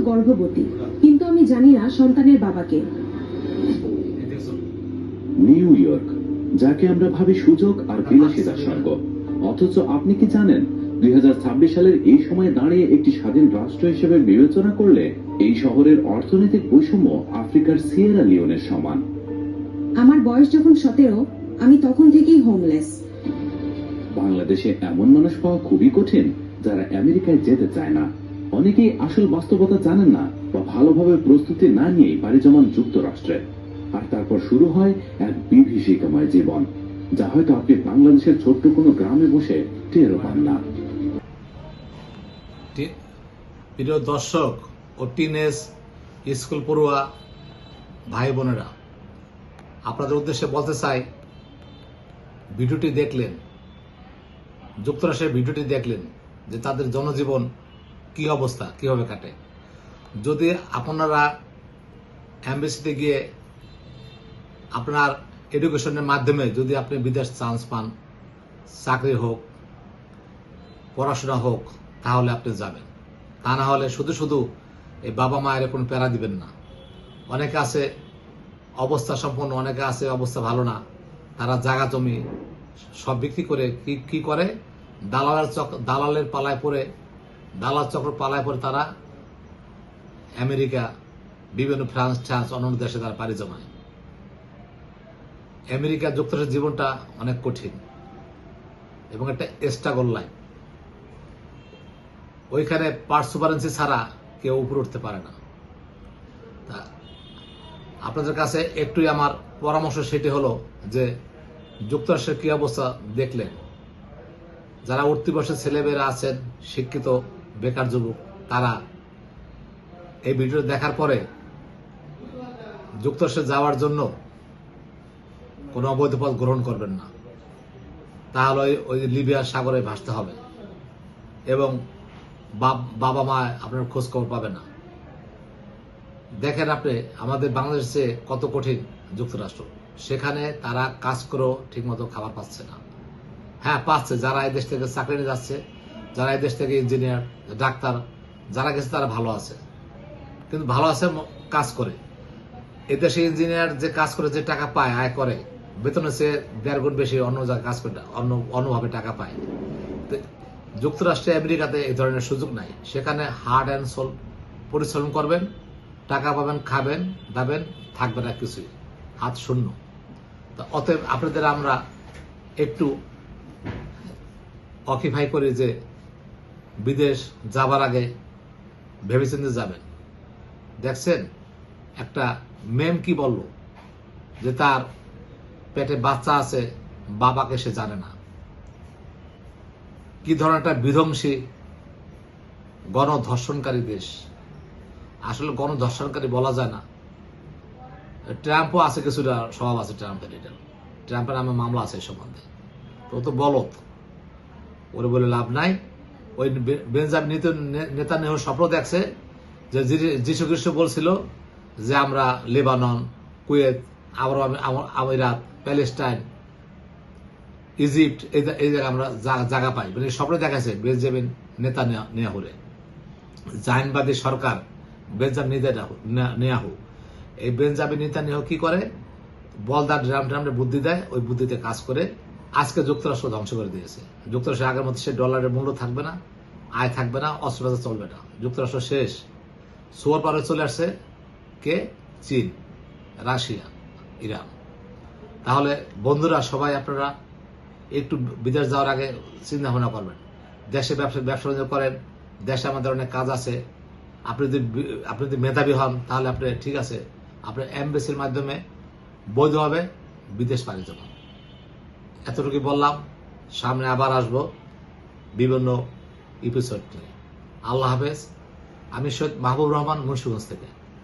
গর্ভবতী, কিন্তু আমি জানি না সন্তানের বাবাকে। নিউ ইয়র্ক, যাকে আমরা ভাবি সুযোগ আর বিলাসিতার স্বর্গ, অথচ আপনি কি জানেন 2026 সালের এই সময়ে দাঁড়িয়ে একটি স্বাধীন রাষ্ট্র হিসেবে বিবেচনা করলে এই শহরের অর্থনৈতিক বৈষম্য আফ্রিকার সিয়েরা লিওনের সমান। আমার বয়স যখন 17, আমি তখন থেকেই হোমলেস। বাংলাদেশে এমন মানুষ পাওয়া খুবই কঠিন যারা আমেরিকায় যেতে চায় না। অনেকেই আসল বাস্তবতা জানেন না বা ভালোভাবে প্রস্তুতি না নিয়েই পাড়ি জমান যুক্তরাষ্ট্রে, আর তারপর শুরু হয় এক বিভীষিকাময় জীবন, যা হয়তো আপনি বাংলাদেশের ছোট্ট কোনো গ্রামে বসে টেরও পান না। প্রিয় দর্শক ও টিনেজ স্কুল পড়ুয়া ভাই বোনেরা, আপনাদের উদ্দেশ্যে বলতে চাই, ভিডিওটি দেখলেন, যুক্তরাষ্ট্রের ভিডিওটি দেখলেন যে তাদের জনজীবন কি অবস্থা, কিভাবে কাটে। যদি আপনারা এমবেসিতে গিয়ে আপনার এডুকেশনের মাধ্যমে যদি আপনি বিদেশ চান্স পান, চাকরি হোক, পড়াশোনা হোক, তাহলে আপনি যাবেন। তা না হলে শুধু শুধু এই বাবা মায়ের কোনো প্যারা দিবেন না। অনেকে আছে অবস্থা সম্পন্ন, অনেকে আছে অবস্থা ভালো না, তারা জায়গা জমি সব বিক্রি করে কি করে, দালালের পালায় পড়ে, দালাল চক্র পালায় পড়ে তারা আমেরিকা, বিভিন্ন ফ্রান্স অন্যান্য দেশে তারা পাড়ি জমায়। আমেরিকা যুক্তরাষ্ট্রের জীবনটা অনেক কঠিন এবং একটা স্ট্রাগল লাইফ। ওইখানে পার্সোভারেন্সি ছাড়া কেউ উপরে উঠতে পারে না। তা আপনাদের কাছে একটুই আমার পরামর্শ, সেটি হলো যে যুক্তরাষ্ট্রের কি অবস্থা দেখলেন, যারা উঠতি বয়সের ছেলেমেয়েরা আছেন, শিক্ষিত বেকার যুবক, তারা এই ভিডিও দেখার পরে যুক্তরাষ্ট্রে যাওয়ার জন্য কোনো অবৈধ পথ গ্রহণ করবেন না। তাহলে ওই লিবিয়ার সাগরে ভাসতে হবে এবং বাবা মা আপনার খোঁজ খবর পাবে না। দেখেন আপনি আমাদের বাংলাদেশে কত কঠিন যুক্তরাষ্ট্র, সেখানে তারা কাজ করেও ঠিকমতো খাবার পাচ্ছে না। হ্যাঁ পাচ্ছে, যারা এই দেশ থেকে চাকরি নিয়ে যাচ্ছে, যারা এই দেশ থেকে ইঞ্জিনিয়ার, ডাক্তার যারা গেছে তারা ভালো আছে, কিন্তু ভালো আছে কাজ করে। এদেশে ইঞ্জিনিয়ার যে কাজ করে যে টাকা পায়, আয় করে, বেতনের চেয়ে 1.5 গুণ বেশি অন্য জায়গায় কাজ করে অন্যভাবে টাকা পায়। যুক্তরাষ্ট্রে আমেরিকাতে এই ধরনের সুযোগ নাই। সেখানে হার্ড অ্যান্ড সোল পরিশ্রম করবেন, টাকা পাবেন, খাবেন দাবেন, থাকবে না কিছুই, হাত শূন্য। তা অতএব আপনাদের আমরা একটু অকিফাই করি যে বিদেশ যাবার আগে ভেবেচিন্তে যাবেন। দেখছেন একটা মেম কি বলল, যে তার পেটে বাচ্চা আছে, বাবাকে সে জানে না। কি ধরনের একটা বিধ্বংসী গণধর্ষণকারী দেশ। আসলে গণধর্ষণকারী বলা যায় না। ট্রাম্পও আছে, কিছুটা স্বভাব আছে ট্রাম্পের। ট্রাম্পের নামে মামলা আছে এই সম্বন্ধে। তো বলত, ওরে বলে লাভ নাই। ওই বেঞ্জামিন নেতানিয়াহু স্বপ্ন দেখছে যে যীশু খ্রিস্ট বলছিল যে আমরা লেবানন, কুয়েত, আমিরাত, প্যালেস্টাইন, ইজিপ্ট এই জায়গায় আমরা জায়গা পাই। মানে স্বপ্নে দেখাচ্ছে বেঞ্জামিন নেতানিয়াহুরে। জায়নবাদী সরকার বেঞ্জামিন নেতানিয়াহু, এই বেঞ্জামিন নেতানিয়াহু কি করে, বলদার ড্রামে বুদ্ধি দেয়, ওই বুদ্ধিতে কাজ করে আজকে যুক্তরাষ্ট্র ধ্বংস করে দিয়েছে। যুক্তরাষ্ট্রের আগের মধ্যে সে ডলারের মূল্য থাকবে না, আয় থাকবে না, অস্ত্রবাজার চলবে না, যুক্তরাষ্ট্র শেষ। সুয়ার পারে চলে আসছে কে? চীন, রাশিয়া, ইরান। তাহলে বন্ধুরা সবাই আপনারা একটু বিদেশ যাওয়ার আগে চিন্তা ভাবনা করবেন। দেশে ব্যবসা বাণিজ্য করেন, দেশে আমাদের অনেক কাজ আছে। আপনি যদি মেধাবী হন তাহলে আপনি ঠিক আছে, আপনি এমবেসির মাধ্যমে বৈধভাবে বিদেশ পাড়ি যাবেন। এতটুকু বললাম। সামনে আবার আসবো বিভিন্ন এপিসোড নিয়ে। আল্লাহ হাফেজ। আমি সৈয়দ মাহবুব রহমান, মুন্সিগঞ্জ থেকে।